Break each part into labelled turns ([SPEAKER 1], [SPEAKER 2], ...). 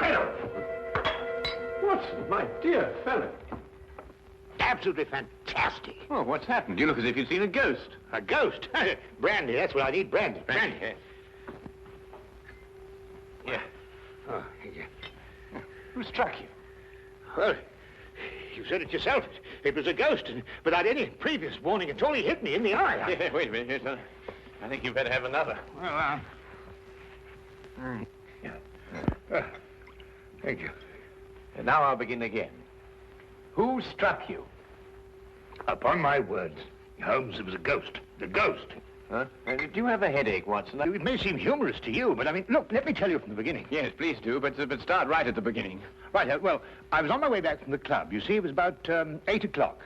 [SPEAKER 1] incredible.
[SPEAKER 2] Watson, my dear fellow.
[SPEAKER 1] Absolutely fantastic.
[SPEAKER 2] Oh, what's happened? You look as if you'd seen a ghost.
[SPEAKER 1] A ghost? Brandy, that's what I need, brandy. Brandy. Yeah. Oh, yeah.
[SPEAKER 2] Who struck you?
[SPEAKER 1] Well, you said it yourself. It was a ghost, and without any previous warning at all, he hit me in the eye.
[SPEAKER 2] Yeah, wait a minute. Yes, I think you better have another.
[SPEAKER 1] Well, thank you.
[SPEAKER 2] And now I'll begin again. Who struck you?
[SPEAKER 1] Upon my words, Holmes, it was a ghost. The ghost.
[SPEAKER 2] Huh? Do you have a headache, Watson?
[SPEAKER 1] It may seem humorous to you, but I mean, look, let me tell you from the beginning.
[SPEAKER 2] Yes, please do, but start right at the beginning.
[SPEAKER 1] Right, well, I was on my way back from the club. You see, it was about 8 o'clock.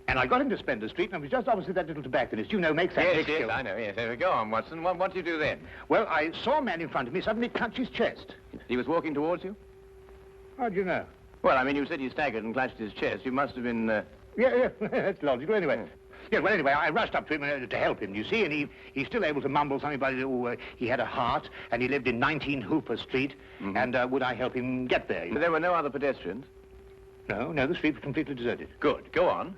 [SPEAKER 1] And I got into Spender Street, and I was just opposite that little tobacconist. You know, makes that big
[SPEAKER 2] Yes, I know, yes. Go on, Watson. What did you do then?
[SPEAKER 1] Well, I saw a man in front of me suddenly clutch his chest.
[SPEAKER 2] He was walking towards you?
[SPEAKER 1] How do you know?
[SPEAKER 2] Well, I mean, you said he staggered and clutched his chest. You must have been,
[SPEAKER 1] Yeah, that's logical. Anyway, well, anyway, I rushed up to him to help him, you see, and he's still able to mumble something about he had a heart, and he lived in 19 Hooper Street, and would I help him get there?
[SPEAKER 2] But there were no other pedestrians?
[SPEAKER 1] No, the street was completely deserted.
[SPEAKER 2] Good. Go on.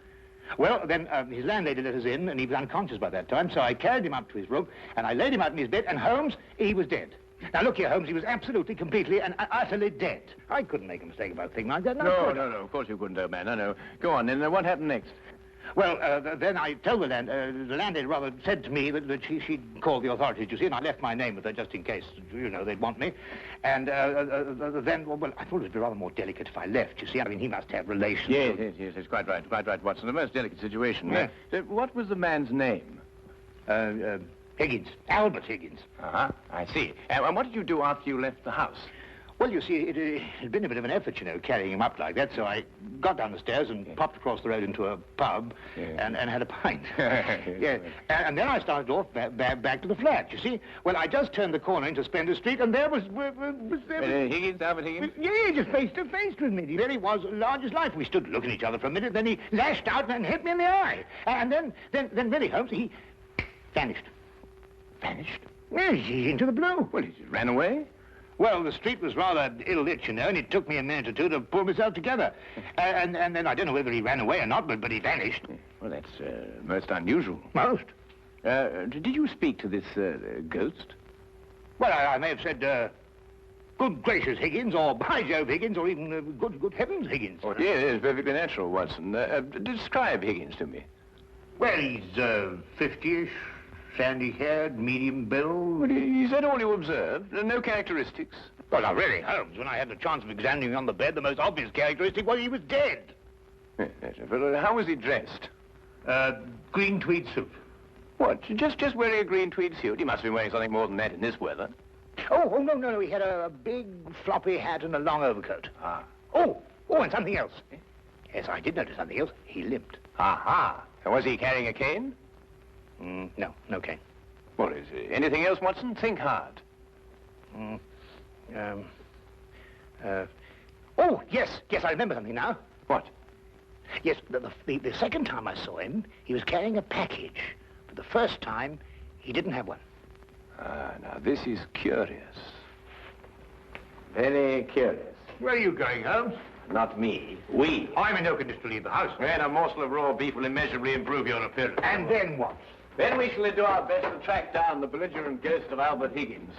[SPEAKER 1] Well, then his landlady let us in, and he was unconscious by that time, so I carried him up to his room, and I laid him out in his bed, and Holmes, he was dead. Now, look here, Holmes, he was absolutely, completely, and utterly dead. I couldn't make a mistake about a thing like that.
[SPEAKER 2] No, of course you couldn't, old man. No. Go on, then. What happened next?
[SPEAKER 1] Well, then I told the landlady rather said to me that she'd call the authorities, you see, and I left my name with her just in case, you know, they'd want me. And then, well, I thought it would be rather more delicate if I left, you see. I mean, he must have relations.
[SPEAKER 2] Yes, it's quite right, Watson. The most delicate situation.
[SPEAKER 1] Yeah.
[SPEAKER 2] What was the man's name?
[SPEAKER 1] Higgins. Albert Higgins.
[SPEAKER 2] Uh-huh, I see. And what did you do after you left the house?
[SPEAKER 1] Well, you see, it had been a bit of an effort, you know, carrying him up like that, so I got down the stairs and popped across the road into a pub and had a pint. Yeah. And then I started off back to the flat, you see. Well, I just turned the corner into Spender Street, and there was
[SPEAKER 2] Higgins, Albert Higgins?
[SPEAKER 1] Yeah, just face to face with me. He really was large as life. We stood looking at each other for a minute, then he lashed out and hit me in the eye. And then really, Holmes, he vanished.
[SPEAKER 2] Vanished?
[SPEAKER 1] Yes, he's into the blue.
[SPEAKER 2] Well, he ran away?
[SPEAKER 1] Well, the street was rather ill-lit, you know, and it took me a minute or two to pull myself together. And then I don't know whether he ran away or not, but he vanished.
[SPEAKER 2] Well, that's most unusual.
[SPEAKER 1] Most.
[SPEAKER 2] Did you speak to this ghost?
[SPEAKER 1] Well, I may have said, good gracious, Higgins, or by Jove, Higgins, or even good heavens, Higgins.
[SPEAKER 2] Oh, yeah, it is perfectly natural, Watson. Describe Higgins to me.
[SPEAKER 1] Well, he's 50-ish. Sandy-haired, medium build.
[SPEAKER 2] Well, is that all you observed? No characteristics?
[SPEAKER 1] Well, now, really, Holmes, when I had the chance of examining him on the bed, the most obvious characteristic was he was dead.
[SPEAKER 2] Yes, but how was he dressed?
[SPEAKER 1] Green tweed suit.
[SPEAKER 2] What, just wearing a green tweed suit? He must have been wearing something more than that in this weather.
[SPEAKER 1] Oh, no, he had a big floppy hat and a long overcoat.
[SPEAKER 2] Ah.
[SPEAKER 1] Oh, and something else. Yes, I did notice something else. He limped.
[SPEAKER 2] Aha. And was he carrying a cane?
[SPEAKER 1] No cane.
[SPEAKER 2] Well, is there anything else, Watson? Think hard.
[SPEAKER 1] Oh, yes, I remember something now.
[SPEAKER 2] What?
[SPEAKER 1] Yes, the second time I saw him, he was carrying a package. But the first time, he didn't have one.
[SPEAKER 2] Now this is curious. Very curious.
[SPEAKER 1] Where are you going, Holmes?
[SPEAKER 2] Not me. We.
[SPEAKER 1] I'm in no condition to leave the house.
[SPEAKER 2] And a morsel of raw beef will immeasurably improve your appearance.
[SPEAKER 1] And then what?
[SPEAKER 2] Then we shall do our best to track down the belligerent ghost of Albert Higgins.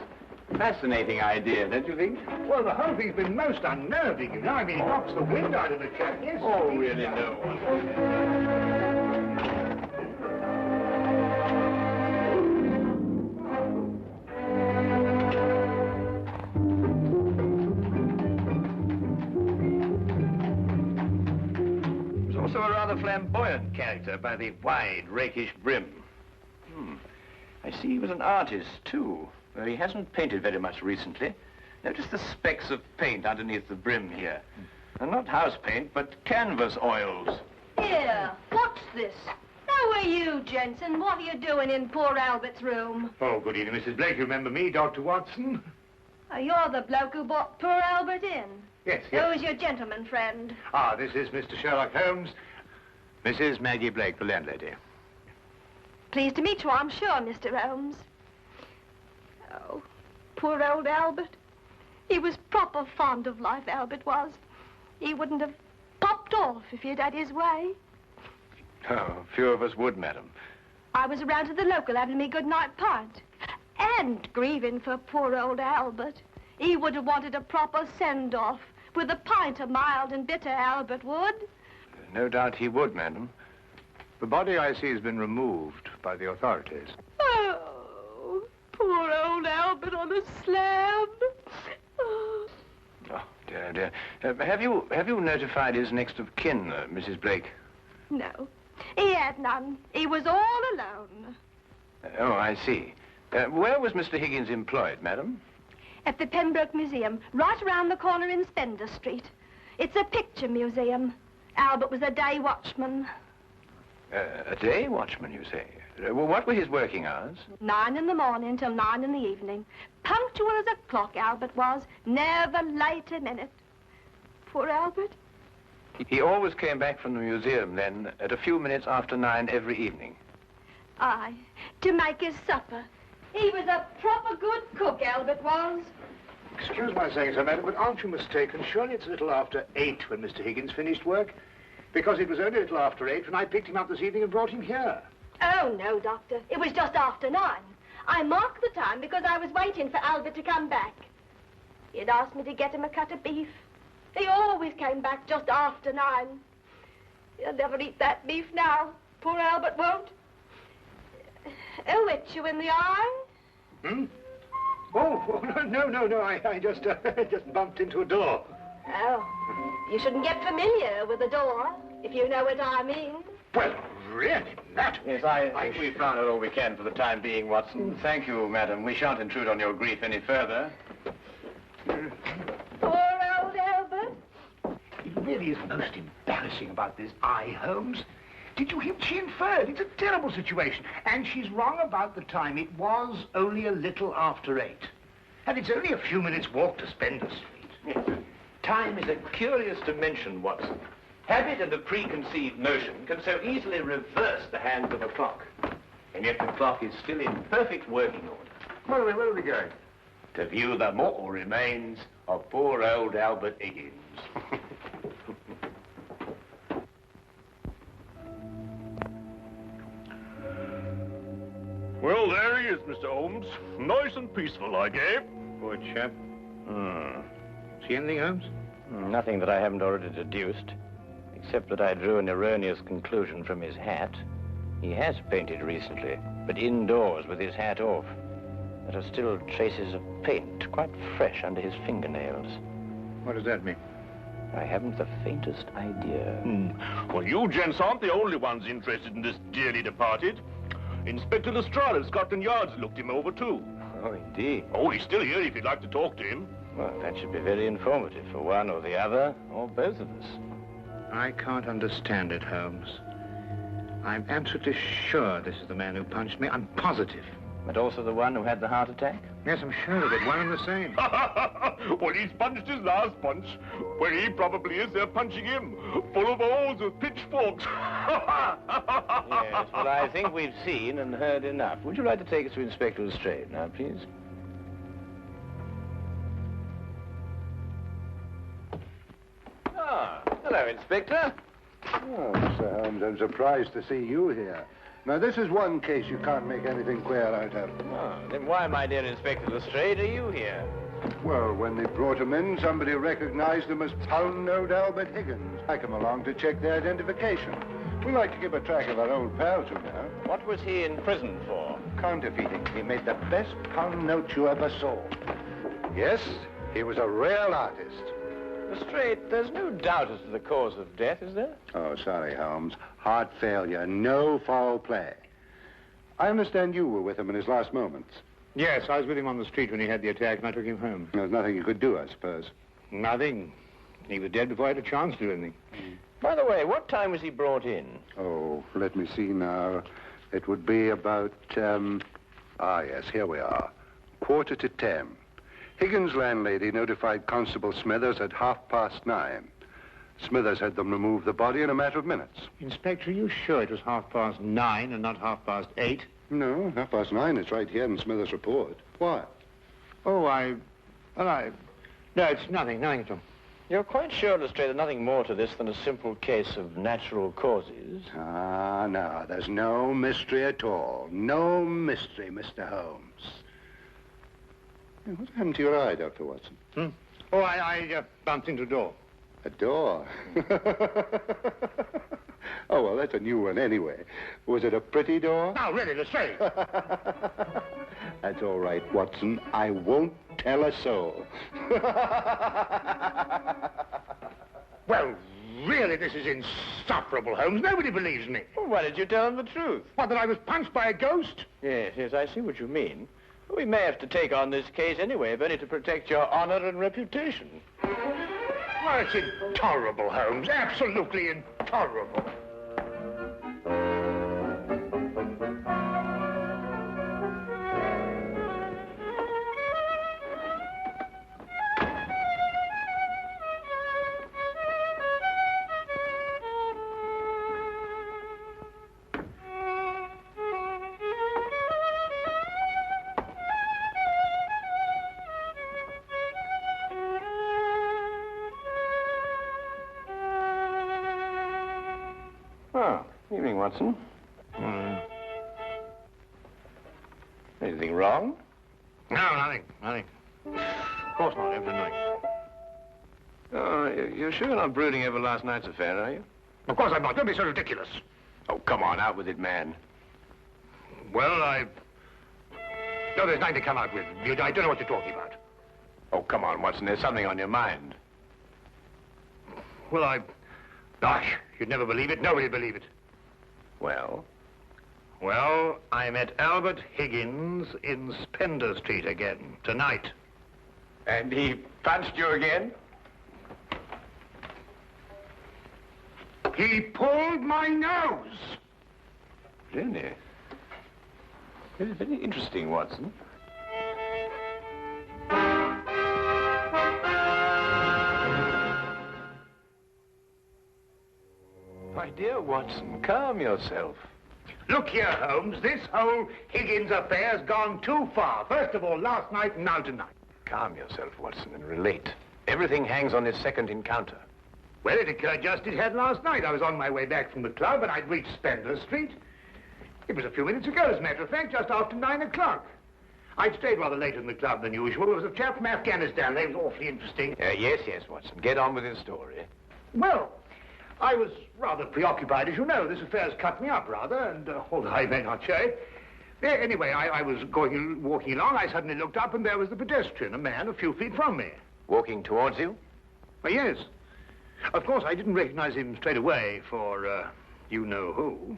[SPEAKER 2] Fascinating idea, don't you think?
[SPEAKER 1] Well, the whole thing's been most unnerving, you know. I mean, it knocks the wind out of the chap, yes?
[SPEAKER 2] Oh, really, no. He was also a rather flamboyant character by the wide, rakish brim. I see he was an artist, too. Though he hasn't painted very much recently. Notice the specks of paint underneath the brim here. And not house paint, but canvas oils.
[SPEAKER 3] Here, what's this? How are you, Jensen? What are you doing in poor Albert's room?
[SPEAKER 1] Oh, good evening, Mrs. Blake. You remember me, Dr. Watson?
[SPEAKER 3] You're the bloke who brought poor Albert in.
[SPEAKER 1] Yes.
[SPEAKER 3] Who's your gentleman friend?
[SPEAKER 1] Ah, this is Mr. Sherlock Holmes. Mrs. Maggie Blake, the landlady.
[SPEAKER 3] Pleased to meet you, I'm sure, Mr. Holmes. Oh, poor old Albert. He was proper fond of life, Albert was. He wouldn't have popped off if he'd had his way.
[SPEAKER 2] Oh, few of us would, madam.
[SPEAKER 3] I was around to the local having me good-night pint. And grieving for poor old Albert. He would have wanted a proper send-off. With a pint of mild and bitter, Albert would.
[SPEAKER 2] No doubt he would, madam.
[SPEAKER 1] The body, I see, has been removed by the authorities.
[SPEAKER 3] Oh, poor old Albert on a slab. Oh.
[SPEAKER 2] Oh, dear, dear. Have you notified his next of kin, Mrs. Blake?
[SPEAKER 3] No, he had none. He was all alone.
[SPEAKER 2] Oh, I see. Where was Mr. Higgins employed, madam?
[SPEAKER 3] At the Pembroke Museum, right around the corner in Spender Street. It's a picture museum. Albert was a day watchman.
[SPEAKER 2] A day watchman, you say? What were his working hours?
[SPEAKER 3] 9 in the morning till 9 in the evening. Punctual as a clock, Albert was. Never late a minute. Poor Albert.
[SPEAKER 2] He always came back from the museum, then, at a few minutes after 9 every evening.
[SPEAKER 3] Aye, to make his supper. He was a proper good cook, Albert was.
[SPEAKER 1] Excuse my saying so, madam, but aren't you mistaken? Surely it's a little after 8 when Mr. Higgins finished work? Because it was only a little after 8 when I picked him up this evening and brought him here.
[SPEAKER 3] Oh, no, Doctor. It was just after 9. I marked the time because I was waiting for Albert to come back. He'd asked me to get him a cut of beef. He always came back just after 9. He'll never eat that beef now. Poor Albert won't. He'll hit you in the eye.
[SPEAKER 1] Hmm? Oh, no. I just bumped into a door.
[SPEAKER 3] Oh, you shouldn't get familiar with the door, if you know what I mean.
[SPEAKER 1] Well, really, Matt.
[SPEAKER 2] Yes, I think we've found out all we can for the time being, Watson. Thank you, madam. We shan't intrude on your grief any further.
[SPEAKER 3] Poor old Albert.
[SPEAKER 1] It really is most embarrassing about this eye, Holmes. Did you hear what she inferred? It's a terrible situation. And she's wrong about the time. It was only a little after 8. And it's only a few minutes' walk to Spender Street.
[SPEAKER 2] Yes. Time is a curious dimension, Watson. Habit and a preconceived notion can so easily reverse the hands of a clock. And yet the clock is still in perfect working order.
[SPEAKER 1] Where are we going?
[SPEAKER 2] To view the mortal remains of poor old Albert Higgins.
[SPEAKER 4] Well, there he is, Mr. Holmes. Nice and peaceful, I gave.
[SPEAKER 1] Poor chap. See anything, Holmes?
[SPEAKER 2] Nothing that I haven't already deduced, except that I drew an erroneous conclusion from his hat. He has painted recently, but indoors with his hat off. There are still traces of paint, quite fresh under his fingernails.
[SPEAKER 1] What does that mean?
[SPEAKER 2] I haven't the faintest idea.
[SPEAKER 4] Well, you gents aren't the only ones interested in this dearly departed. Inspector Lestrade of Scotland Yard's looked him over, too.
[SPEAKER 2] Oh, indeed.
[SPEAKER 4] Oh, he's still here if you'd like to talk to him.
[SPEAKER 2] Well, that should be very informative for one or the other, or both of us.
[SPEAKER 1] I can't understand it, Holmes. I'm absolutely sure this is the man who punched me. I'm positive.
[SPEAKER 2] But also the one who had the heart attack?
[SPEAKER 1] Yes, I'm sure of it. One and the same.
[SPEAKER 4] Well, he's punched his last punch. Where he probably is, they're punching him. Full of holes with pitchforks.
[SPEAKER 2] Yes, well, I think we've seen and heard enough. Would you like to take us to Inspector Lestrade now, please? Ah, hello, Inspector.
[SPEAKER 5] Oh, Mr. Holmes, I'm surprised to see you here. Now, this is one case you can't make anything queer out of.
[SPEAKER 2] Oh, then why, my dear Inspector Lestrade, are you here?
[SPEAKER 5] Well, when they brought him in, somebody recognized him as Pound-Note Albert Higgins. I come along to check their identification. We like to keep a track of our old pals, you know.
[SPEAKER 2] What was he in prison for?
[SPEAKER 5] Counterfeiting. He made the best pound note you ever saw. Yes, he was a real artist.
[SPEAKER 2] Lestrade, there's no doubt as to the cause of death, is there?
[SPEAKER 5] Oh, sorry, Holmes. Heart failure, no foul play. I understand you were with him in his last moments.
[SPEAKER 1] Yes, I was with him on the street when he had the attack, and I took him home.
[SPEAKER 5] There was nothing you could do, I suppose.
[SPEAKER 1] Nothing. He was dead before I had a chance to do anything.
[SPEAKER 2] By the way, what time was he brought in?
[SPEAKER 5] Oh, let me see now. It would be about, yes, here we are. 9:45. Higgins' landlady notified Constable Smithers at 9:30. Smithers had them remove the body in a matter of minutes.
[SPEAKER 1] Inspector, are you sure it was 9:30 and not 8:30?
[SPEAKER 5] No, 9:30. It's right here in Smithers' report. Why?
[SPEAKER 1] Oh, No, it's nothing at all.
[SPEAKER 2] You're quite sure, Lestrade, there's nothing more to this than a simple case of natural causes?
[SPEAKER 5] Ah, no, there's no mystery at all. No mystery, Mr. Holmes. What happened to your eye, Dr. Watson?
[SPEAKER 1] Oh, I bumped into a door.
[SPEAKER 5] A door? Oh, well, that's a new one anyway. Was it a pretty door?
[SPEAKER 1] No, really, Lestrade.
[SPEAKER 5] That's all right, Watson. I won't tell a soul.
[SPEAKER 1] Well, really, this is insufferable, Holmes. Nobody believes me.
[SPEAKER 2] Well, why did you tell them the truth?
[SPEAKER 1] What, that I was punched by a ghost?
[SPEAKER 2] Yes, I see what you mean. We may have to take on this case anyway, if only to protect your honor and reputation.
[SPEAKER 1] Well, it's intolerable, Holmes. Absolutely intolerable.
[SPEAKER 2] Oh, evening, Watson. Anything wrong?
[SPEAKER 1] No, nothing. Of course not, everything.
[SPEAKER 2] Oh, you're sure you're not brooding over last night's affair, are you?
[SPEAKER 1] Of course I'm not. Don't be so ridiculous.
[SPEAKER 2] Oh, come on, out with it, man.
[SPEAKER 1] Well, No, there's nothing to come out with. I don't know what you're talking about.
[SPEAKER 2] Oh, come on, Watson, there's something on your mind.
[SPEAKER 1] Well, Gosh, you'd never believe it. Nobody'd believe it.
[SPEAKER 2] Well?
[SPEAKER 1] Well, I met Albert Higgins in Spender Street again, tonight.
[SPEAKER 2] And he punched you again?
[SPEAKER 1] He pulled my nose.
[SPEAKER 2] Really? Very interesting, Watson. My dear Watson, calm yourself.
[SPEAKER 1] Look here, Holmes. This whole Higgins affair's gone too far. First of all, last night and now tonight.
[SPEAKER 2] Calm yourself, Watson, and relate. Everything hangs on this second encounter.
[SPEAKER 1] Well, it occurred just it had last night. I was on my way back from the club, and I'd reached Spender Street. It was a few minutes ago, as a matter of fact, just after 9 o'clock. I'd stayed rather later in the club than usual. There was a chap from Afghanistan. They was awfully interesting.
[SPEAKER 2] Yes, Watson. Get on with his story.
[SPEAKER 1] Well, I was rather preoccupied, as you know. This affair's cut me up, rather, and although I may not show it. Anyway, I was walking along. I suddenly looked up, and there was the pedestrian, a man a few feet from me.
[SPEAKER 2] Walking towards you?
[SPEAKER 1] Well, yes. Of course, I didn't recognize him straight away for, you-know-who.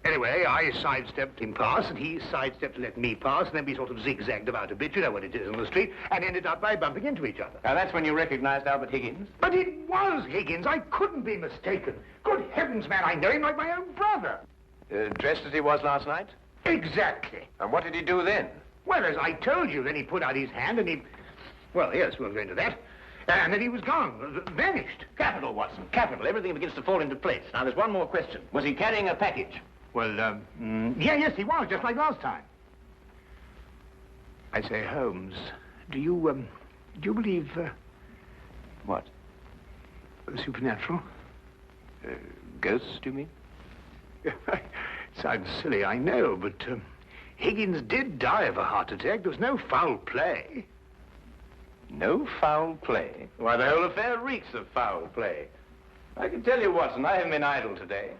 [SPEAKER 1] Anyway, I sidestepped him past, and he sidestepped to let me pass, and then we sort of zigzagged about a bit, you know what it is on the street, and ended up by bumping into each other.
[SPEAKER 2] Now, that's when you recognized Albert Higgins?
[SPEAKER 1] But it was Higgins. I couldn't be mistaken. Good heavens, man, I know him like my own brother.
[SPEAKER 2] Dressed as he was last night?
[SPEAKER 1] Exactly.
[SPEAKER 2] And what did he do then?
[SPEAKER 1] Well, as I told you, then he put out his hand, and he... Well, yes, we'll go into that. And then he was gone, vanished.
[SPEAKER 2] Capital, Watson, capital. Everything begins to fall into place. Now, there's one more question. Was he carrying a package?
[SPEAKER 1] Well, yes, he was, just like last time. I say, Holmes, do you believe,
[SPEAKER 2] What?
[SPEAKER 1] Supernatural?
[SPEAKER 2] Ghosts, do you mean?
[SPEAKER 1] Sounds silly, I know, but, Higgins did die of a heart attack. There was no foul play.
[SPEAKER 2] No foul play? Why, the whole affair reeks of foul play. I can tell you, Watson, I haven't been idle today.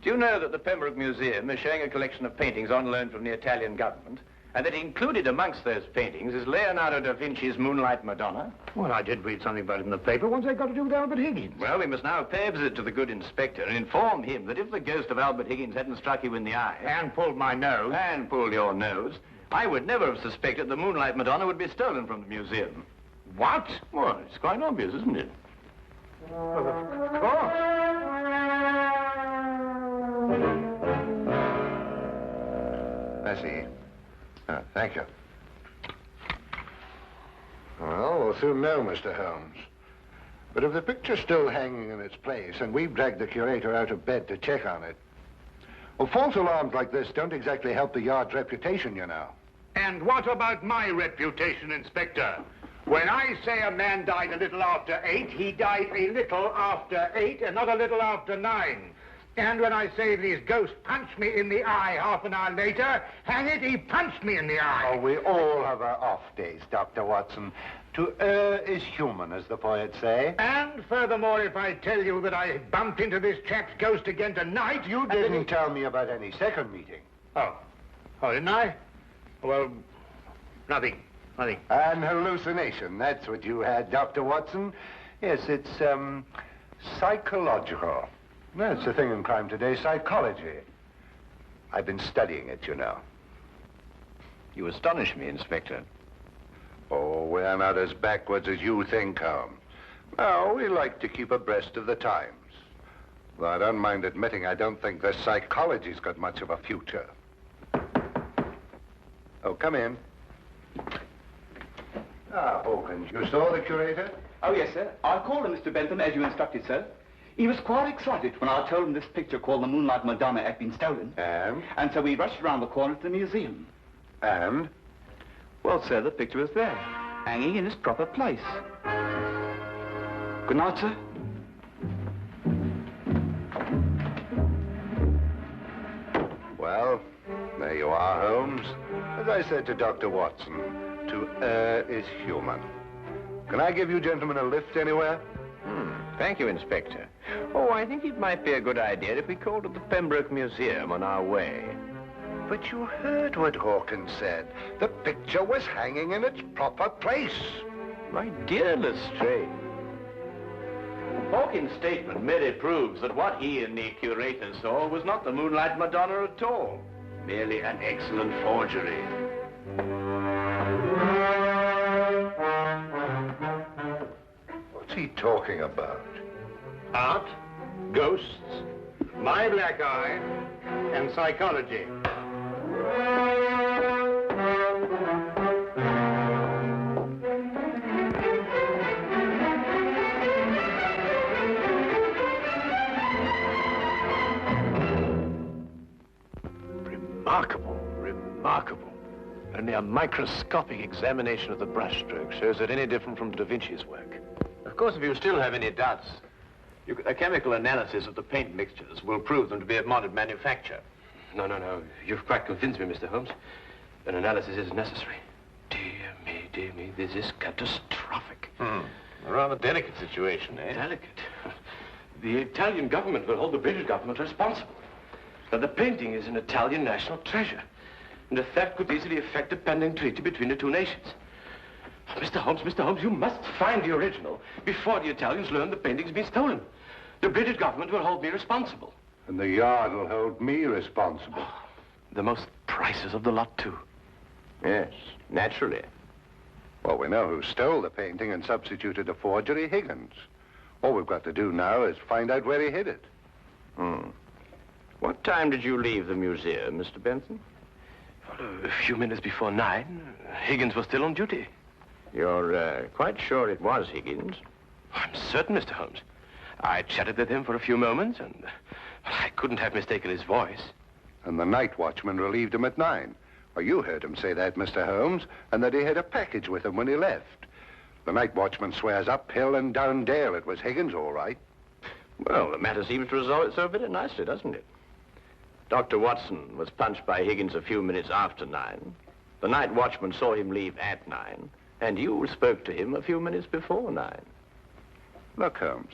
[SPEAKER 2] Do you know that the Pembroke Museum is showing a collection of paintings on loan from the Italian government, and that included amongst those paintings is Leonardo da Vinci's Moonlight Madonna?
[SPEAKER 1] Well, I did read something about it in the paper. What's that got to do with Albert Higgins?
[SPEAKER 2] Well, we must now pay a visit to the good inspector and inform him that if the ghost of Albert Higgins hadn't struck you in the eye...
[SPEAKER 1] And pulled my nose.
[SPEAKER 2] And pulled your nose, I would never have suspected the Moonlight Madonna would be stolen from the museum.
[SPEAKER 1] What?
[SPEAKER 2] Well, it's quite obvious, isn't it?
[SPEAKER 1] Well, of course.
[SPEAKER 5] I see. Thank you. Well, we'll soon know, Mr. Holmes. But if the picture's still hanging in its place, and we've dragged the curator out of bed to check on it, well, false alarms like this don't exactly help the yard's reputation, you know.
[SPEAKER 1] And what about my reputation, Inspector? When I say a man died a little after 8, he died a little after 8 and not a little after 9. And when I say that his ghost punched me in the eye half an hour later, hang it, he punched me in the eye.
[SPEAKER 5] Oh, we all have our off days, Dr. Watson. To err is human, as the poets say.
[SPEAKER 1] And furthermore, if I tell you that I bumped into this chap's ghost again tonight,
[SPEAKER 5] You didn't tell me about any second meeting.
[SPEAKER 1] Oh, didn't I? Well, nothing.
[SPEAKER 5] An hallucination, that's what you had, Dr. Watson. Yes, it's, psychological. That's the thing in crime today, psychology. I've been studying it, you know.
[SPEAKER 2] You astonish me, Inspector.
[SPEAKER 5] Oh, we're not as backwards as you think, Holmes. No, we like to keep abreast of the times. Though I don't mind admitting I don't think the psychology's got much of a future. Oh, come in. Ah, Hawkins, you saw the curator?
[SPEAKER 6] Oh, yes, sir. I called him, Mr. Bentham, as you instructed, sir. He was quite excited when I told him this picture called The Moonlight Madonna had been stolen.
[SPEAKER 5] And?
[SPEAKER 6] And so we rushed around the corner to the museum.
[SPEAKER 5] And?
[SPEAKER 6] Well, sir, the picture was there, hanging in its proper place. Good night, sir.
[SPEAKER 5] Well, there you are, Holmes. As I said to Dr. Watson, to err is human. Can I give you gentlemen a lift anywhere?
[SPEAKER 2] Thank you, Inspector. Oh, I think it might be a good idea if we called at the Pembroke Museum on our way.
[SPEAKER 5] But you heard what Hawkins said. The picture was hanging in its proper place.
[SPEAKER 2] My dear Lestrade, Hawkins' statement merely proves that what he and the curator saw was not the Moonlight Madonna at all. Merely an excellent forgery.
[SPEAKER 5] What's he talking about?
[SPEAKER 1] Art, ghosts, my black eye, and psychology.
[SPEAKER 4] Remarkable. Only a microscopic examination of the brushstroke shows it any different from Da Vinci's work.
[SPEAKER 2] Of course, if you still have any doubts, a chemical analysis of the paint mixtures will prove them to be of modern manufacture.
[SPEAKER 7] No. You've quite convinced me, Mr. Holmes. An analysis is necessary. Dear me, this is catastrophic.
[SPEAKER 4] A rather delicate situation, eh?
[SPEAKER 7] Delicate? The Italian government will hold the British government responsible. Now, the painting is an Italian national treasure, and the theft could easily affect the pending treaty between the two nations. Mr. Holmes, you must find the original before the Italians learn the painting's been stolen. The British government will hold me responsible.
[SPEAKER 5] And the Yard will hold me responsible.
[SPEAKER 7] The most priceless of the lot, too.
[SPEAKER 2] Yes, naturally.
[SPEAKER 5] Well, we know who stole the painting and substituted a forgery, Higgins. All we've got to do now is find out where he hid it.
[SPEAKER 2] What time did you leave the museum, Mr. Benson?
[SPEAKER 7] Well, a few minutes before 9. Higgins was still on duty.
[SPEAKER 2] You're quite sure it was Higgins?
[SPEAKER 7] I'm certain, Mr. Holmes. I chatted with him for a few moments, and I couldn't have mistaken his voice.
[SPEAKER 5] And the night watchman relieved him at 9. Well, you heard him say that, Mr. Holmes, and that he had a package with him when he left. The night watchman swears up hill and down dale it was Higgins, all right.
[SPEAKER 2] Well, the matter seems to resolve itself very nicely, doesn't it? Dr. Watson was punched by Higgins a few minutes after 9. The night watchman saw him leave at 9. And you spoke to him a few minutes before 9.
[SPEAKER 5] Look, Holmes,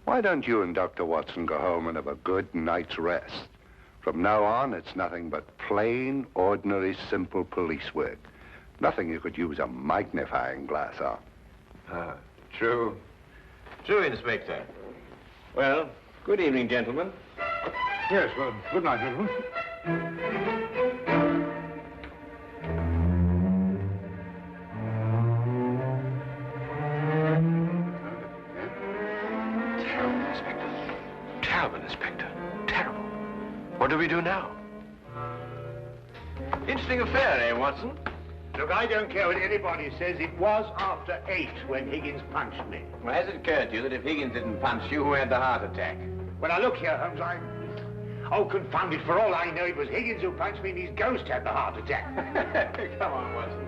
[SPEAKER 5] why don't you and Dr. Watson go home and have a good night's rest? From now on, it's nothing but plain, ordinary, simple police work. Nothing you could use a magnifying glass on.
[SPEAKER 2] True. True, Inspector. Well, good evening, gentlemen.
[SPEAKER 1] Yes, well, good night, gentlemen.
[SPEAKER 7] Terrible, Inspector. Terrible, Inspector. Terrible. What do we do now?
[SPEAKER 2] Interesting affair, eh, Watson?
[SPEAKER 1] Look, I don't care what anybody says. It was after 8 when Higgins punched me.
[SPEAKER 2] Well, has it occurred to you that if Higgins didn't punch you, who had the heart attack?
[SPEAKER 1] Well, now, look here, Holmes, Oh, confound it, for all I know, it was Higgins who punched me and his ghost had the heart attack.
[SPEAKER 2] Come on, Watson.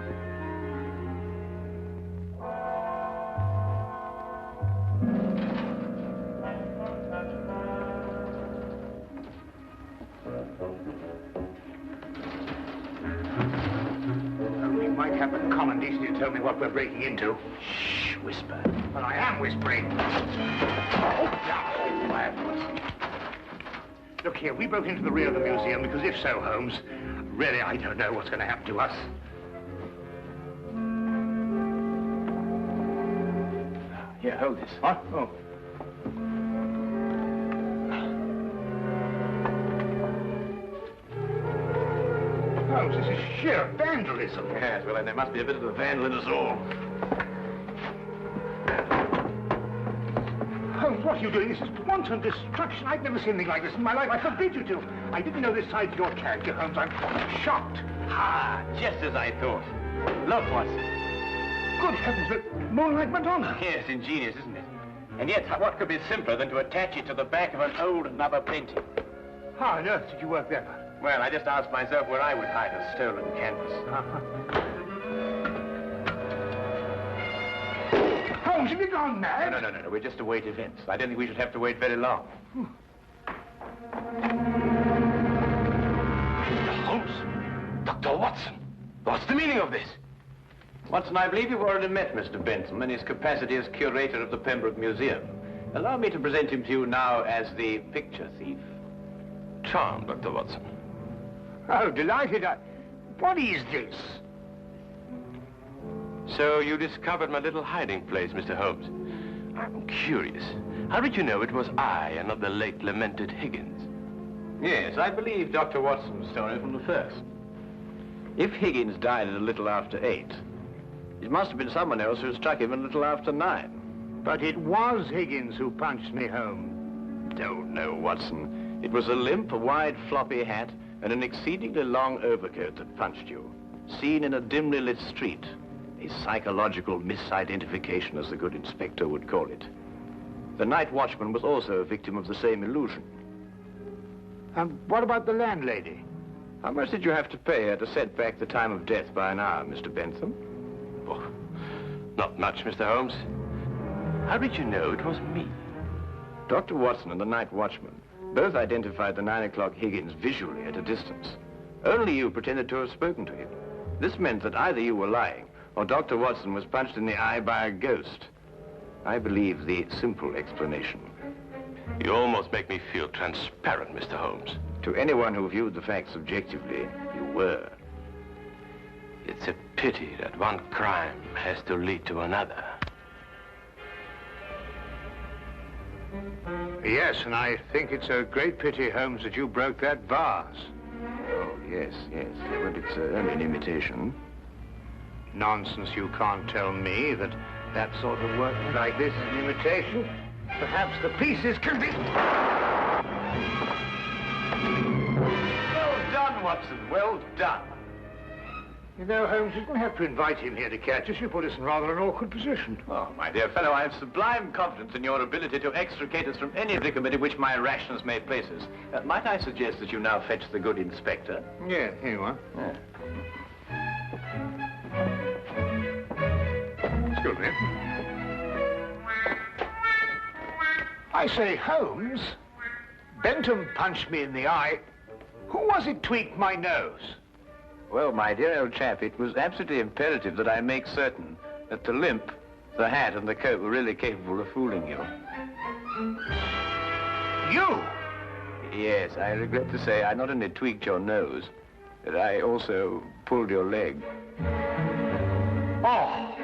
[SPEAKER 1] might have the common decency to tell me what we're breaking into.
[SPEAKER 2] Shh, whisper.
[SPEAKER 1] But I am whispering. Oh, yeah. Quiet. Look here, we broke into the rear of the museum because if so, Holmes, really I don't know what's going to happen to us.
[SPEAKER 2] Here, hold this.
[SPEAKER 1] What? Oh. Holmes, this is sheer vandalism.
[SPEAKER 2] Yes, well, then there must be a bit of a vandal in us all.
[SPEAKER 1] Holmes, what are you doing? This is wanton destruction. I've never seen anything like this in my life. I forbid you to. I didn't know this side of your character, Holmes. I'm shocked.
[SPEAKER 2] Ah, just as I thought. Look, Watson.
[SPEAKER 1] Good heavens, the Moonlight Madonna.
[SPEAKER 2] Yes, ingenious, isn't it? And yet, what could be simpler than to attach it to the back of an old rubber painting?
[SPEAKER 1] How on earth did you work that out?
[SPEAKER 2] Well, I just asked myself where I would hide a stolen canvas.
[SPEAKER 1] Holmes, have you gone mad?
[SPEAKER 2] No. We just await events. I don't think we should have to wait very long. Holmes! Dr. Watson! What's the meaning of this? Watson, I believe you've already met Mr. Bentham in his capacity as curator of the Pembroke Museum. Allow me to present him to you now as the picture thief.
[SPEAKER 7] Charmed, Dr. Watson.
[SPEAKER 1] Oh, delighted. What is this?
[SPEAKER 7] So you discovered my little hiding place, Mr. Holmes. I'm curious. How did you know it was I and not the late lamented Higgins?
[SPEAKER 2] Yes, I believe Dr. Watson's story from the first. If Higgins died at a little after 8, it must have been someone else who struck him a little after 9.
[SPEAKER 1] But it was Higgins who punched me home.
[SPEAKER 2] Don't know, Watson. It was a limp, a wide, floppy hat, and an exceedingly long overcoat that punched you, seen in a dimly lit street. A psychological misidentification, as the good inspector would call it. The night watchman was also a victim of the same illusion.
[SPEAKER 1] And what about the landlady?
[SPEAKER 2] How much did you have to pay her to set back the time of death by an hour, Mr. Bentham?
[SPEAKER 7] Oh, not much, Mr. Holmes. How did you know it was me?
[SPEAKER 2] Dr. Watson and the night watchman both identified the 9 o'clock Higgins visually at a distance. Only you pretended to have spoken to him. This meant that either you were lying or Dr. Watson was punched in the eye by a ghost. I believe the simple explanation.
[SPEAKER 7] You almost make me feel transparent, Mr. Holmes.
[SPEAKER 2] To anyone who viewed the facts objectively, you were.
[SPEAKER 7] It's a pity that one crime has to lead to another.
[SPEAKER 1] Yes, and I think it's a great pity, Holmes, that you broke that vase.
[SPEAKER 2] Oh, yes. Well, it's only an imitation.
[SPEAKER 1] Nonsense, you can't tell me that that sort of work like this is an imitation. Perhaps the pieces can be...
[SPEAKER 2] Well done, Watson, well done.
[SPEAKER 1] You know, Holmes, you didn't have to invite him here to catch us. You put us in rather an awkward position.
[SPEAKER 2] Oh, my dear fellow, I have sublime confidence in your ability to extricate us from any predicament in which my rashness may place us. Might I suggest that you now fetch the good inspector?
[SPEAKER 1] Yeah, here you are.
[SPEAKER 2] Yeah.
[SPEAKER 1] Excuse me. I say, Holmes, Bentham punched me in the eye. Who was it tweaked my nose?
[SPEAKER 2] Well, my dear old chap, it was absolutely imperative that I make certain that the limp, the hat, and the coat were really capable of fooling you.
[SPEAKER 1] You?
[SPEAKER 2] Yes, I regret to say I not only tweaked your nose, but I also pulled your leg.
[SPEAKER 1] Oh!